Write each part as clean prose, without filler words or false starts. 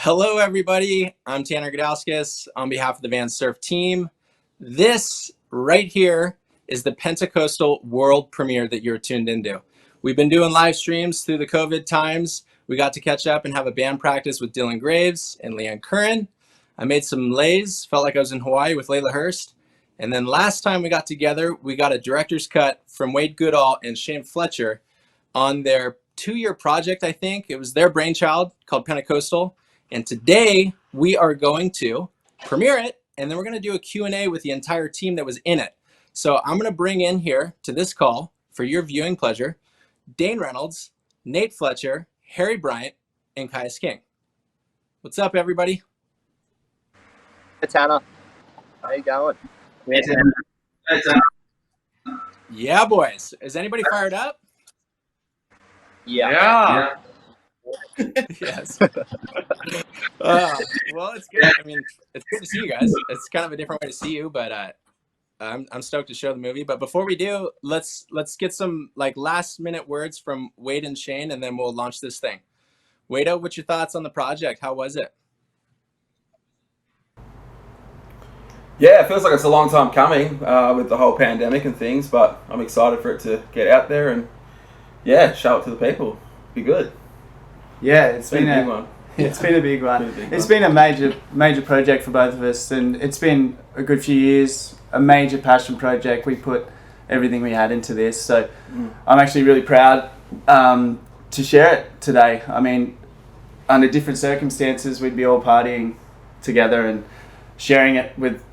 Hello, everybody. I'm Tanner Gudauskas on behalf of the Van Surf team. This right here is the Pentacostal world premiere that you're tuned into. We've been doing live streams through the COVID times. We got to catch up and have a band practice with Dylan Graves and Leanne Curran. I made some lays, felt like I was in Hawaii with Layla Hurst. And then last time we got together, we got a director's cut from Wade Goodall and Shane Fletcher on their 2-year project, I think. It was their brainchild called Pentacostal. And today we are going to premiere it, and then we're going to do a Q&A with the entire team that was in it. So I'm going to bring in here to this call for your viewing pleasure, Dane Reynolds, Nate Fletcher, Harry Bryant, and Kyuss King. What's up, everybody? Hey, Tanner. How you going? Hey, Tanner. Yeah, boys. Is anybody fired up? Yeah. Yes. Well, it's good. I mean, it's good to see you guys. It's kind of a different way to see you, but I'm stoked to show the movie. But before we do, let's get some like last minute words from Wade and Shane, and then we'll launch this thing. Wade, what's your thoughts on the project? How was it? Yeah, it feels like it's a long time coming with the whole pandemic and things, but I'm excited for it to get out there and show it to the people. Be good. Yeah, it's been a big one. It's been a big one. It's been a major project for both of us, and it's been a good few years. A major passion project. We put everything we had into this, so I'm actually really proud to share it today. I mean, under different circumstances, we'd be all partying together and sharing it with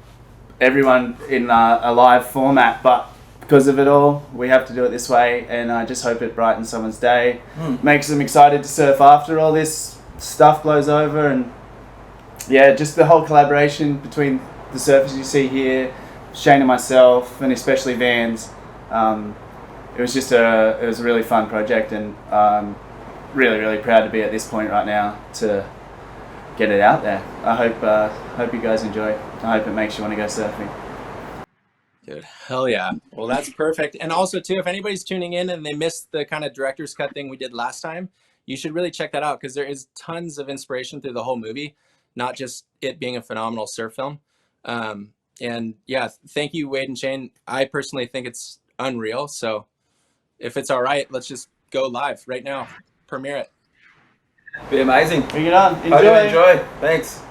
everyone in a live format, but because of it all, we have to do it this way, and I just hope it brightens someone's day, makes them excited to surf after all this stuff blows over, and just the whole collaboration between the surfers you see here, Shane and myself, and especially Vans. It was a really fun project, and really proud to be at this point right now to get it out there. I hope you guys enjoy. I hope it makes you want to go surfing. Dude, hell yeah. Well, that's perfect. And also, too, if anybody's tuning in and they missed the kind of director's cut thing we did last time, you should really check that out because there is tons of inspiration through the whole movie, not just it being a phenomenal surf film. And yeah, thank you, Wade and Shane. I personally think it's unreal. So if it's all right, let's just go live right now. Premiere it. Be amazing. Bring it on. Hope you enjoy. Thanks.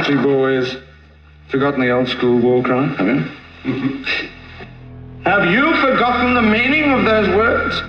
you boys forgotten the old school war cry, have you? Have you forgotten the meaning of those words?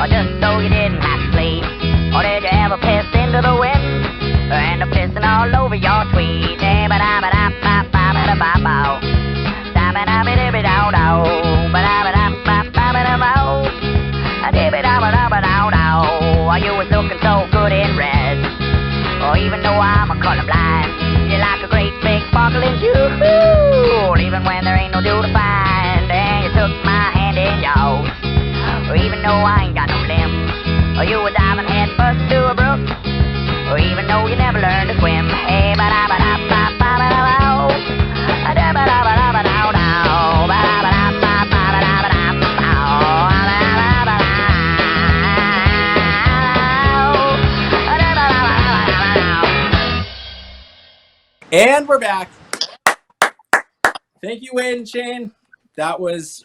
or just so you didn't have to sleep? Or did you ever piss into the wind or end up pissing all over your tweed? You was looking so good in red. Or even though I'm a colorblind, you're like a great big sparkling jewel. Even when there ain't no dew to find, and you took my hand in yours. Or even though I ain't got no limbs, or you were diving head first to a brook. Or even though you never learned to swim. Hey, And we're back. Thank you, Wade and Shane. That was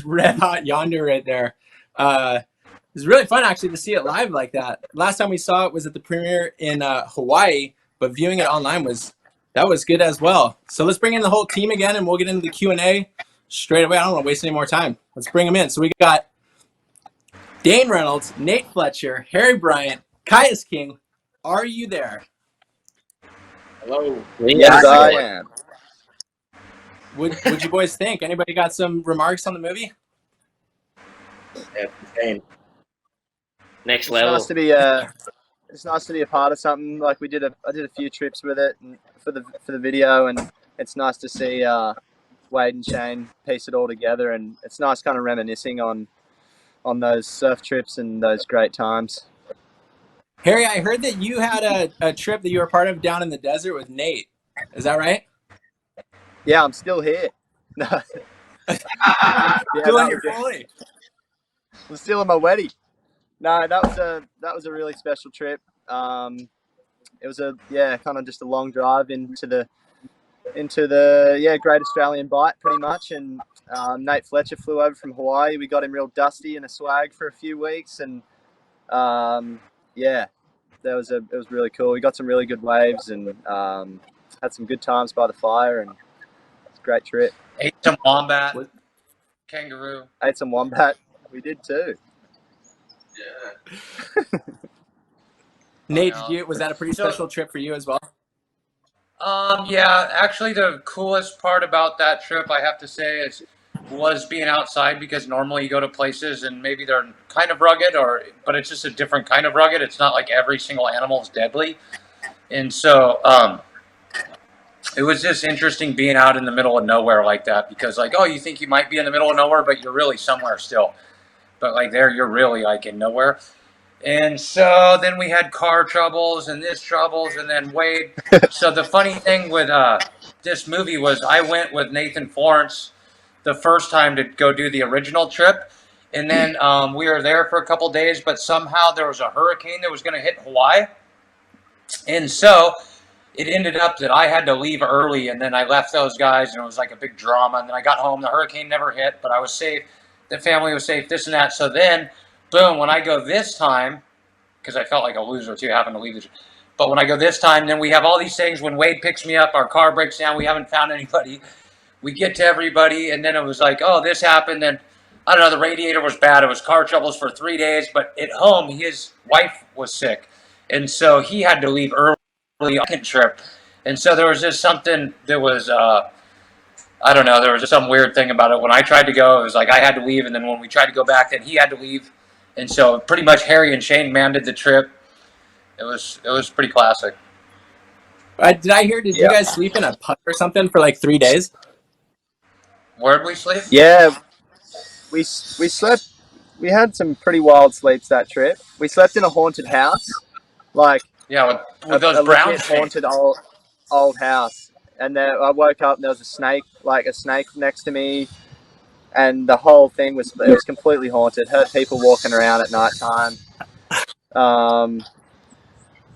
red hot yonder right there. It was really fun actually to see it live like that. Last time we saw it was at the premiere in Hawaii, but viewing it online was good as well. So let's bring in the whole team again, and we'll get into the Q&A straight away. I don't want to waste any more time. Let's bring them in. So we got Dane Reynolds, Nate Fletcher, Harry Bryant, Kyuss King. Are you there? Hello. Yes, I am. What'd you boys think? Anybody got some remarks on the movie? Yeah, insane. Next It's level. nice to be it's nice to be a part of something. Like I did a few trips with it and for the video, and it's nice to see Wade and Shane piece it all together, and it's nice kind of reminiscing on those surf trips and those great times. Harry, I heard that you had a trip that you were part of down in the desert with Nate. Is that right? Yeah, I'm still here. No. Still on your fully. I'm still on my wedding. No, that was a really special trip. It was kind of just a long drive into the Great Australian Bight pretty much, and Nate Fletcher flew over from Hawaii. We got him real dusty in a swag for a few weeks, and it was really cool. We got some really good waves and had some good times by the fire, and it's a great trip. Ate some wombat, kangaroo. Ate some wombat. We did too. Yeah. Nate, was that a pretty special trip for you as well? Yeah, actually the coolest part about that trip, I have to say, was being outside, because normally you go to places and maybe they're kind of rugged, but it's just a different kind of rugged. It's not like every single animal is deadly. And so it was just interesting being out in the middle of nowhere like that, because like, oh, you think you might be in the middle of nowhere, but you're really somewhere still. But like there, you're really like in nowhere. And so then we had car troubles and this troubles, and then Wade. So the funny thing with this movie was I went with Nathan Florence the first time to go do the original trip. And then we were there for a couple days, but somehow there was a hurricane that was going to hit Hawaii. And so it ended up that I had to leave early, and then I left those guys, and it was like a big drama. And then I got home. The hurricane never hit, but I was safe. The family was safe, this and that. So then, boom, when I go this time, because I felt like a loser too, having to leave this. But when I go this time, then we have all these things. When Wade picks me up, our car breaks down. We haven't found anybody. We get to everybody, and then it was like, oh, this happened. And I don't know, the radiator was bad. It was car troubles for 3 days. But at home, his wife was sick. And so he had to leave early on the trip. And so there was just something that was, I don't know, there was just some weird thing about it. When I tried to go, it was like I had to leave. And then when we tried to go back, then he had to leave. And so pretty much Harry and Shane manned the trip. It was pretty classic. Did I hear, did you guys sleep in a putt or something for like 3 days? Where'd we sleep? Yeah, we slept. We had some pretty wild sleeps that trip. We slept in a haunted house, like with those brown legit haunted old house. And then I woke up and there was a snake next to me, and the whole thing was completely haunted. Heard people walking around at night time.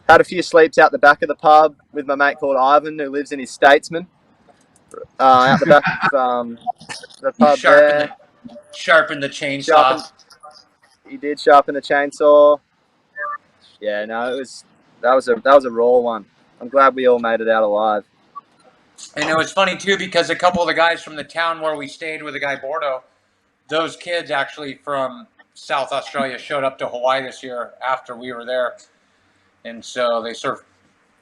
Had a few sleeps out the back of the pub with my mate called Ivan, who lives in his Statesman. Out the back of the pub there. Sharpened the chainsaw. He did sharpen the chainsaw. Yeah, no, that was a raw one. I'm glad we all made it out alive. And it was funny too, because a couple of the guys from the town where we stayed with the guy Bordeaux, those kids actually from South Australia showed up to Hawaii this year after we were there, and so they surfed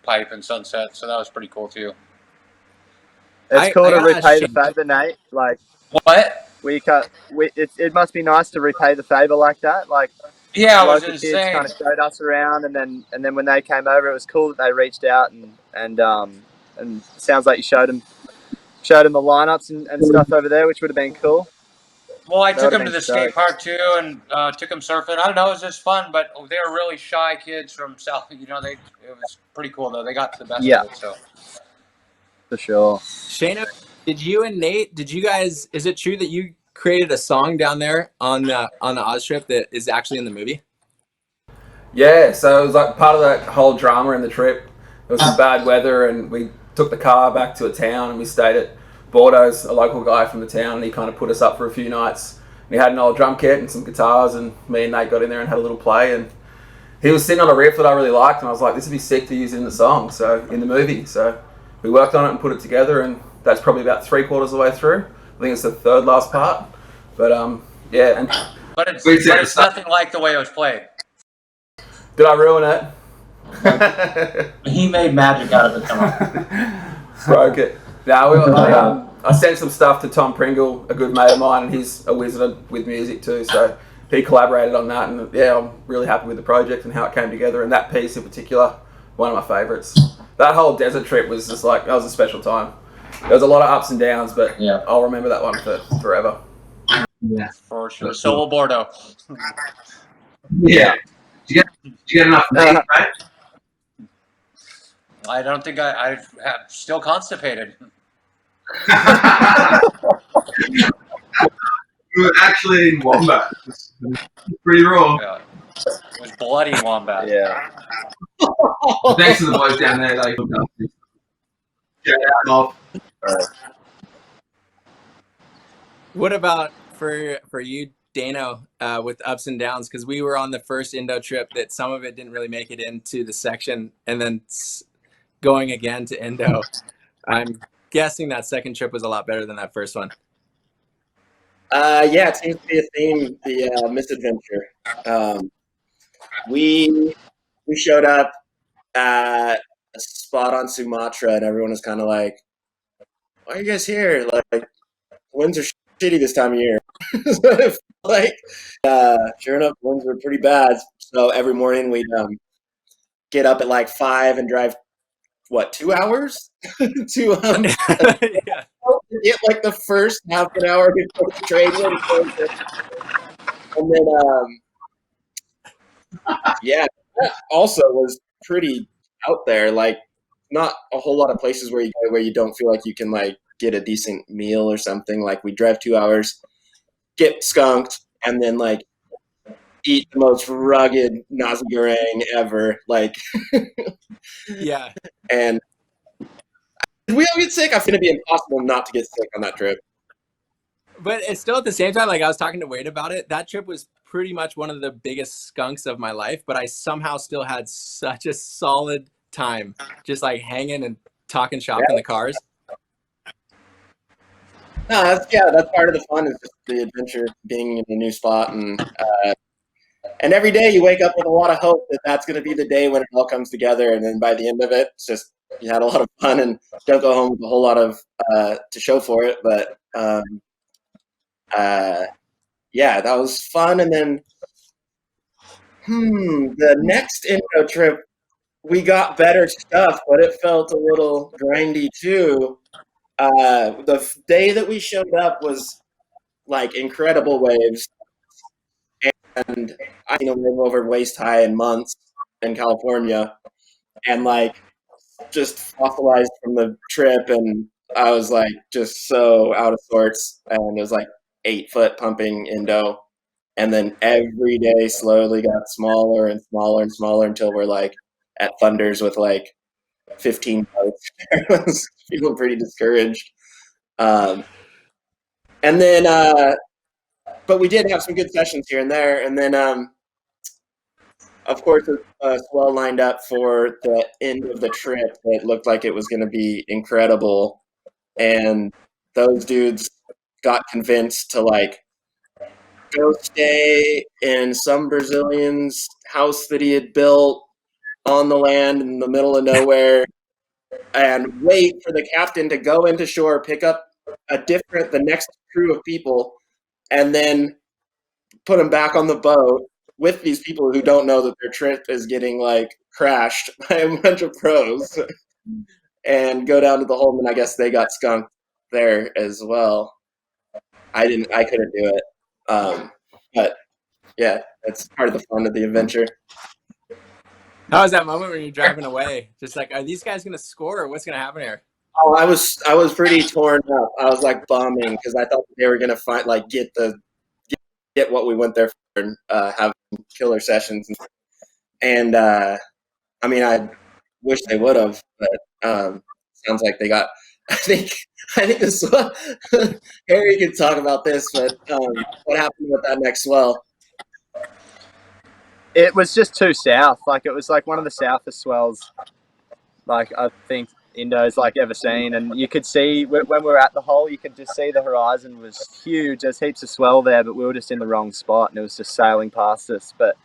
pipe and sunset. So that was pretty cool too. It's cool I to gotta ask repay the Shane. favour, Nate. Like What? it must be nice to repay the favour like that. Like Yeah, the it was local kids insane. kind of showed us around, and then when they came over, it was cool that they reached out and it sounds like you showed them the lineups and stuff over there, which would have been cool. Well, I They took would have them to been the skate stoked. park too, and took them surfing. I don't know, it was just fun, but they were really shy kids from South. You know, it was pretty cool though. They got to the best Yeah, of it. So for sure. Shane, did you and Nate? Did you guys? Is it true that you created a song down there on the Oz trip that is actually in the movie? Yeah, so it was like part of that whole drama in the trip. There was some bad weather, and we took the car back to a town, and we stayed at Bordeaux's, a local guy from the town, and he kind of put us up for a few nights. And he had an old drum kit and some guitars, and me and Nate got in there and had a little play. And he was sitting on a riff that I really liked, and I was like, this would be sick to use in the song, so in the movie. So we worked on it and put it together, and that's probably about 3/4 of the way through. I think it's the third last part. But yeah. And but it's nothing like the way it was played. did I ruin it? He made magic out of it. Come on. Broke it. I sent some stuff to Thom Pringle, a good mate of mine, and he's a wizard with music too. So he collaborated on that, and yeah, I'm really happy with the project and how it came together. And that piece in particular, one of my favourites. That whole desert trip was just like, that was a special time. There was a lot of ups and downs, but Yeah. I'll remember that one for forever. Yeah. For sure. So will Bordeaux. Yeah. Did you get enough meat, right? I don't think I'm still constipated. You were actually in wombat. It's pretty raw. Yeah. It was bloody wombat. Yeah. Thanks to the boys down there. They hooked up. Get out of. What about for you, Dano, with ups and downs? Because we were on the first Indo trip that some of it didn't really make it into the section, and then going again to Indo. I'm guessing that second trip was a lot better than that first one. Yeah, it seems to be a theme, the misadventure. We showed up at a spot on Sumatra, and everyone was kind of like, why are you guys here? Like, winds are shitty this time of year. Like, sure enough, winds were pretty bad. So every morning we'd get up at like 5 and drive, 2 hours? to Yeah. get like the first half an hour before the train went. And then, yeah, that also was pretty out there. Like, not a whole lot of places where you don't feel like you can like get a decent meal or something. Like, we drive 2 hours, get skunked, and then like eat the most rugged nasi goreng ever. Like, Yeah. and did we all get sick? I think it'd be impossible not to get sick on that trip. But it's still at the same time, like I was talking to Wade about it, that trip was pretty much one of the biggest skunks of my life, but I somehow still had such a solid time just like hanging and talking shop in the cars. No, that's part of the fun, is just the adventure, being in a new spot, and every day you wake up with a lot of hope that that's going to be the day when it all comes together, and then by the end of it, it's just you had a lot of fun and don't go home with a whole lot of to show for it. But yeah, that was fun. And then the next Indo trip, we got better stuff, but it felt a little grindy too. The day that we showed up was like incredible waves, and I wave over waist high in months in California, and like just fossilized from the trip, and I was like just so out of sorts, and it was like 8 foot pumping Indo, and then every day slowly got smaller and smaller and smaller until we're like at Thunders with like 15 boats. I was feeling pretty discouraged. And then, but we did have some good sessions here and there. And then, of course, a swell lined up for the end of the trip that looked like it was going to be incredible. And those dudes got convinced to like go stay in some Brazilian's house that he had built on the land in the middle of nowhere and wait for the captain to go into shore, pick up the next crew of people, and then put them back on the boat with these people who don't know that their trip is getting like crashed by a bunch of pros and go down to the Holden. I guess they got skunked there as well. I couldn't do it. But yeah, that's part of the fun of the adventure. How was that moment when you're driving away? Just like, are these guys going to score or what's going to happen here? Oh, I was pretty torn up. I was like bumming because I thought they were gonna get what we went there for and have killer sessions. And I mean, I wish they would have, but sounds like they got. I think this Harry can talk about this, but what happened with that next swell? It was just too south. Like, it was like one of the southest swells, like, I think Indo's like ever seen. And you could see when we were at the hole, you could just see the horizon was huge. There's heaps of swell there, but we were just in the wrong spot and it was just sailing past us. But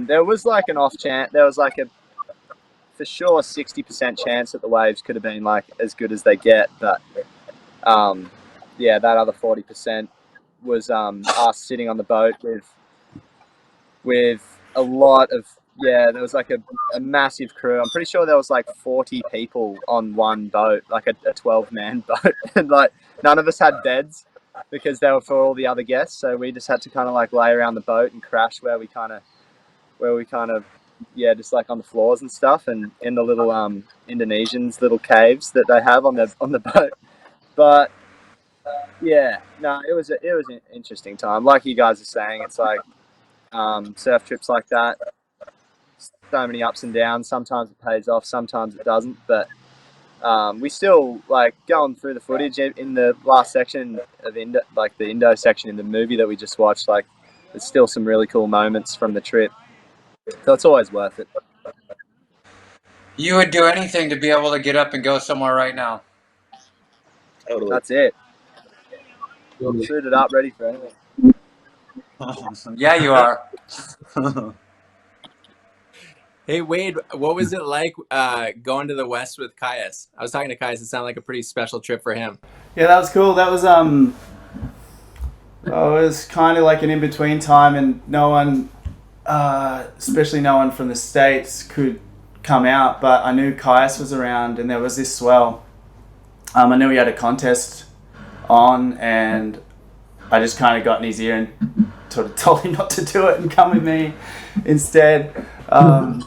there was like an off chance. There was like a for sure 60% chance that the waves could have been like as good as they get. But yeah, that other 40% was us sitting on the boat with a lot of, there was like a massive crew. I'm pretty sure there was like 40 people on one boat, like a 12-man boat. And like none of us had beds because they were for all the other guests. So we just had to kind of like lay around the boat and crash where we kind of, just like on the floors and stuff, and in the little Indonesians little caves that they have on the boat. But yeah, no, it was an interesting time. Like you guys are saying, it's like surf trips like that, so many ups and downs. Sometimes it pays off, sometimes it doesn't. But we still like going through the footage in the last section of the Indo section in the movie that we just watched. Like, there's still some really cool moments from the trip, so it's always worth it. You would do anything to be able to get up and go somewhere right now. Totally. That's it. Suited up, ready for anything. Yeah, you are. Hey, Wade, what was it like going to the West with Kyuss? I was talking to Kyuss. It sounded like a pretty special trip for him. Yeah, that was cool. That was it was kind of like an in-between time, and no one, especially no one from the States, could come out. But I knew Kyuss was around, and there was this swell. I knew he had a contest on, and I just kind of got in his ear and sort of told him not to do it and come with me instead. I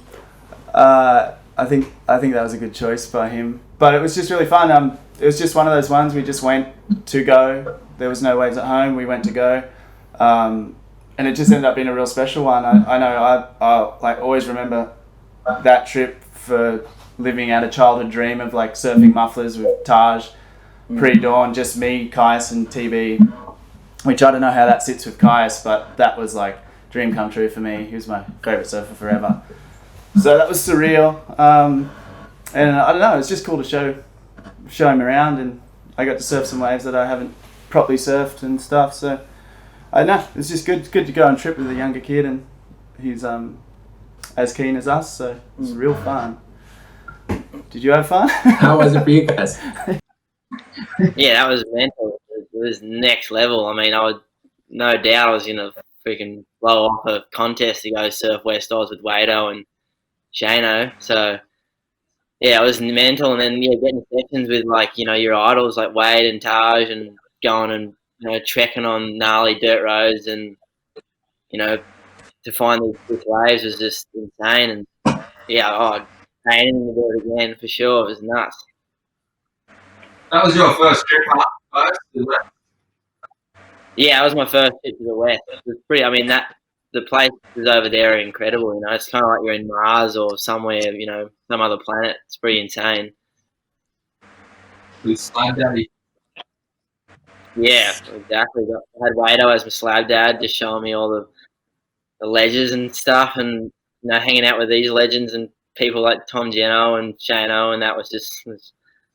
think that was a good choice by him. But it was just really fun. It was just one of those ones we just went to go. There was no waves at home. We went to go, and it just ended up being a real special one. I know I like always remember that trip for living out a childhood dream of like surfing mufflers with Taj pre-dawn, just me, Kyuss, and TB. Which I don't know how that sits with Kyuss, but that was like dream come true for me. He was my favourite surfer forever. So that was surreal. And I don't know, it's just cool to show him around, and I got to surf some waves that I haven't properly surfed and stuff. So I don't know, it's just good to go on a trip with a younger kid, and he's as keen as us, so it was real fun. Did you have fun? How was it for you guys? Yeah, that was mental. It was next level. I mean, no doubt I was going to freaking blow off a contest to go surf West Oz with Wado and Shano. So, yeah, it was mental. And then, getting sessions with, like, your idols like Wade and Taj, and going and, trekking on gnarly dirt roads, and, to find these waves was just insane. And, I'd pay anything to do it again for sure. It was nuts. That was your first trip up, isn't it? Yeah, it was my first trip to the West. It was pretty. I mean, the places over there are incredible. It's kind of like you're in Mars or somewhere, some other planet. It's pretty insane. With Slab Daddy. Yeah, exactly. I had Wado as my slab dad, just showing me all the ledges and stuff, and hanging out with these legends and people like Tom Geno and Shano, and that was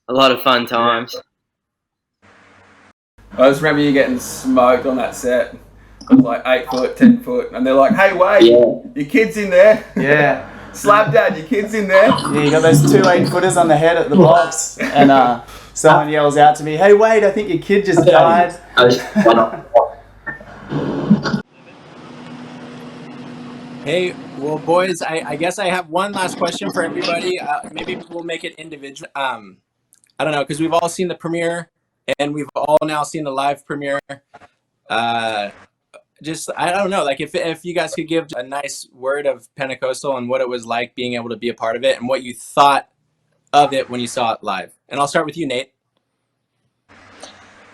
a lot of fun times. I just remember you getting smoked on that set. It was like 8 foot, 10 foot, and they're like, "Hey, Wade, your kid's in there." Yeah. Slab Dad, your kid's in there. Yeah, you got those 2 8-footers on the head at the box, and someone yells out to me, "Hey Wade, I think your kid just died." Hey, well, boys, I guess I have one last question for everybody. Maybe we'll make it individual. I don't know, because we've all seen the premiere, and we've all now seen the live premiere. Just, I don't know, like if you guys could give a nice word of Pentacostal and what it was like being able to be a part of it and what you thought of it when you saw it live. And I'll start with you, Nate.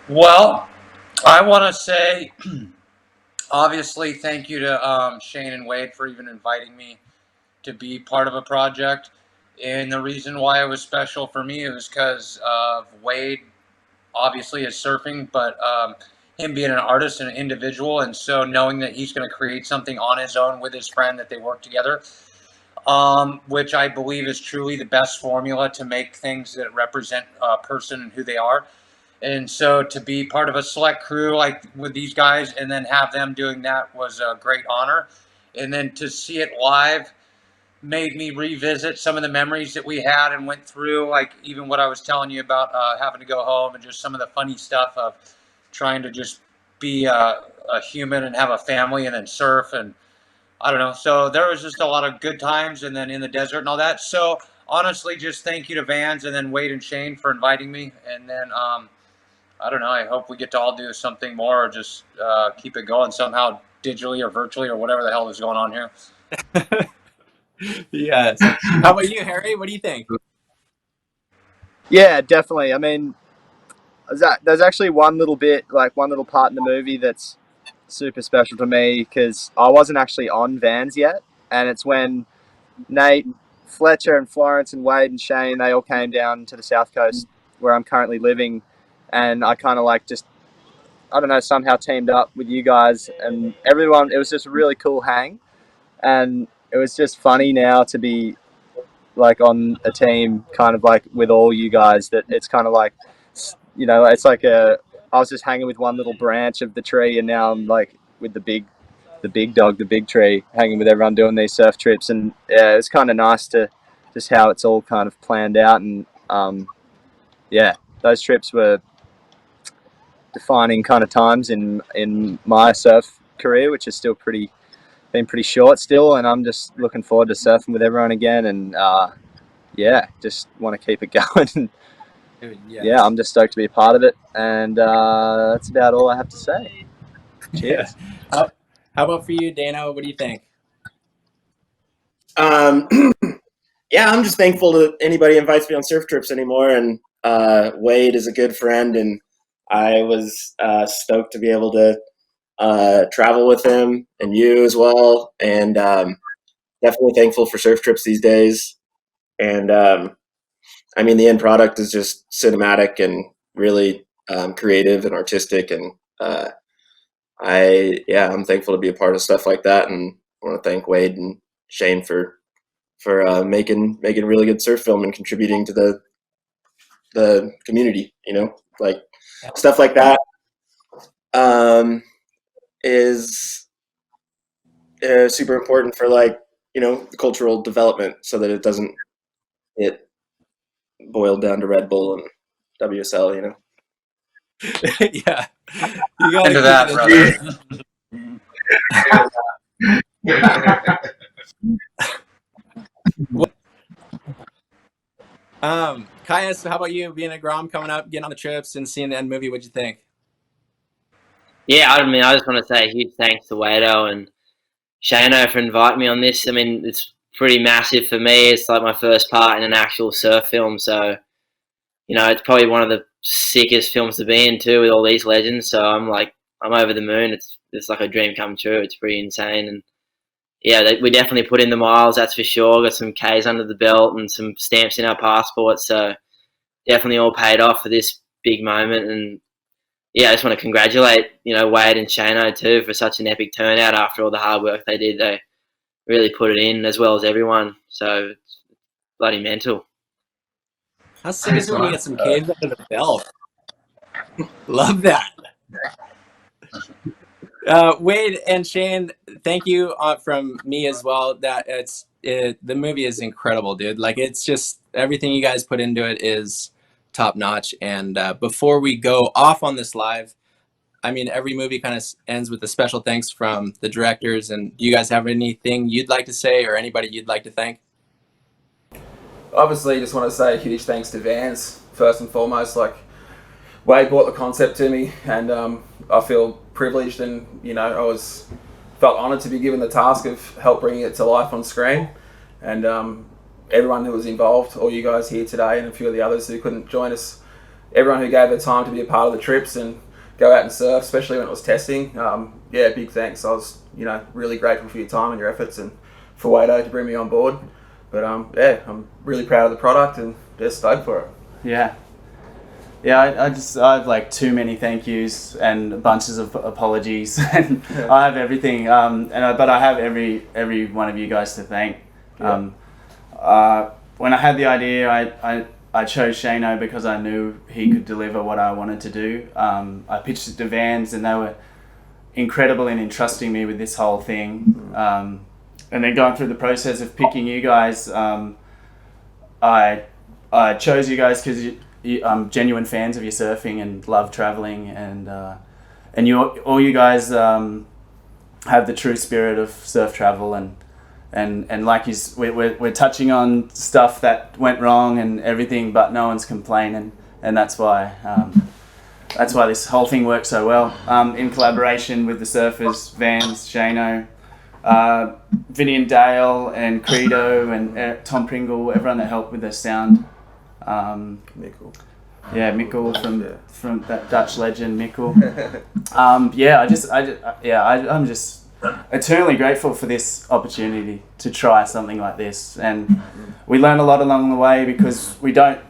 Well, I want to say, obviously, thank you to Shane and Wade for even inviting me to be part of a project. And the reason why it was special for me was because of Wade, obviously, is surfing, but him being an artist and an individual, and so knowing that he's going to create something on his own with his friend, that they work together, which I believe is truly the best formula to make things that represent a person and who they are. And so to be part of a select crew like with these guys and then have them doing that was a great honor. And then to see it live made me revisit some of the memories that we had and went through, like even what I was telling you about having to go home and just some of the funny stuff of trying to just be a human and have a family and then surf, and I don't know. So there was just a lot of good times, and then in the desert and all that. So honestly, just thank you to Vans and then Wade and Shane for inviting me. And then I don't know, I hope we get to all do something more, or just keep it going somehow digitally or virtually or whatever the hell is going on here. Yes. How about you, Harry? What do you think? Yeah, definitely. I mean, there's actually one little part in the movie that's super special to me because I wasn't actually on Vans yet, and it's when Nate, Fletcher, and Florence, and Wade and Shane, they all came down to the South Coast where I'm currently living, and I kind of I don't know, somehow teamed up with you guys and everyone. It was just a really cool hang, and it was just funny now to be like on a team kind of like with all you guys, that it's kind of like, it's like I was just hanging with one little branch of the tree, and now I'm like with the big dog, the big tree, hanging with everyone doing these surf trips. And yeah, it's kind of nice to just how it's all kind of planned out. And yeah, those trips were defining kind of times in my surf career, which is still been pretty short still, and I'm just looking forward to surfing with everyone again. And yeah, just want to keep it going. Dude, yes. Yeah, I'm just stoked to be a part of it, and that's about all I have to say. Cheers. Yeah. How about for you, Dana? What do you think? Yeah, I'm just thankful that anybody invites me on surf trips anymore, and Wade is a good friend, and I was stoked to be able to travel with him and you as well, and definitely thankful for surf trips these days. And I mean, the end product is just cinematic and really creative and artistic, and I'm thankful to be a part of stuff like that, and I want to thank Wade and Shane for making really good surf film and contributing to the community. Like stuff like that is super important for the cultural development, so that it doesn't get boiled down to Red Bull and WSL. Yeah, you got into that, brother. Kyuss, how about you being a Grom, coming up, getting on the trips and seeing the end movie? What'd you think? Yeah, I mean, I just want to say a huge thanks to Wado and Shano for inviting me on this. I mean, it's pretty massive for me. It's like my first part in an actual surf film, so it's probably one of the sickest films to be in too, with all these legends. So I'm over the moon. It's like a dream come true. It's pretty insane, and yeah, we definitely put in the miles, that's for sure. Got some Ks under the belt and some stamps in our passports, so definitely all paid off for this big moment. And yeah, I just want to congratulate Wade and Shano too for such an epic turnout after all the hard work they did. They really put it in, as well as everyone. So it's bloody mental. How sick is it when you get some Ks under the belt? Love that. Wade and Shane, thank you from me as well. The movie is incredible, dude. Like, it's just everything you guys put into it is top notch. And before we go off on this live, I mean, every movie kind of ends with a special thanks from the directors. And do you guys have anything you'd like to say, or anybody you'd like to thank? Obviously, just want to say a huge thanks to Vans, first and foremost. Like, Wade brought the concept to me, and I feel privileged, and felt honoured to be given the task of help bringing it to life on screen. And everyone who was involved, all you guys here today, and a few of the others who couldn't join us, everyone who gave their time to be a part of the trips and go out and surf, especially when it was testing. Big thanks. I was really grateful for your time and your efforts, and for Wado to bring me on board. But I'm really proud of the product and just stoked for it. I have like too many thank yous and bunches of apologies, and I have everything. But I have every one of you guys to thank. When I had the idea, I chose Shano because I knew he could deliver what I wanted to do. I pitched it to Vans, and they were incredible in entrusting me with this whole thing. And then going through the process of picking you guys, I chose you guys because I'm genuine fans of your surfing and love traveling, and all you guys have the true spirit of surf travel, and like we're touching on stuff that went wrong and everything, but no one's complaining, and that's why this whole thing works so well. In collaboration with the surfers, Vans, Shano, Vinny and Dale, and Credo, and Thom Pringle, everyone that helped with the sound. Mikkel. Yeah, Mikkel from that Dutch legend, Mikkel. I'm just eternally grateful for this opportunity to try something like this, and we learn a lot along the way because we don't.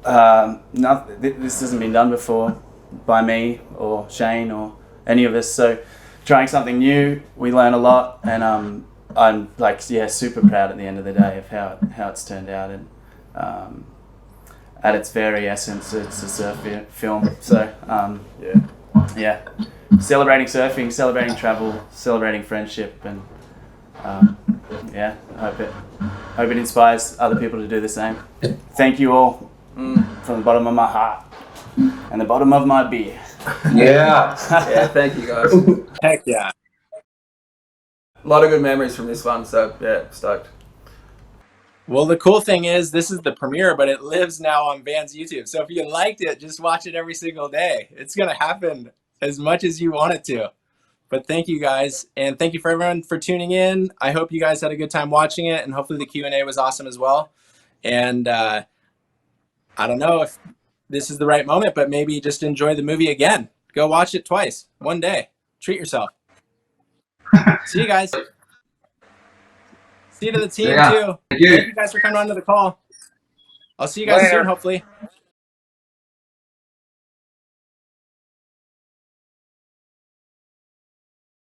This hasn't been done before by me or Shane or any of us. So trying something new, we learn a lot, and I'm super proud at the end of the day of how it's turned out, and at its very essence, it's a surf film. So celebrating surfing, celebrating travel, celebrating friendship, and I hope it inspires other people to do the same. Thank you all from the bottom of my heart and the bottom of my beer. Yeah. Thank you guys. Heck yeah. A lot of good memories from this one, so stoked. Well, the cool thing is this is the premiere, but it lives now on Van's YouTube. So if you liked it, just watch it every single day. It's going to happen as much as you want it to. But thank you guys, and thank you for everyone for tuning in. I hope you guys had a good time watching it, and hopefully the Q&A was awesome as well. And I don't know if this is the right moment, but maybe just enjoy the movie again. Go watch it twice, one day. Treat yourself. See you guys. See you to the team too. Thank you guys for coming on to the call. I'll see you guys soon, hopefully.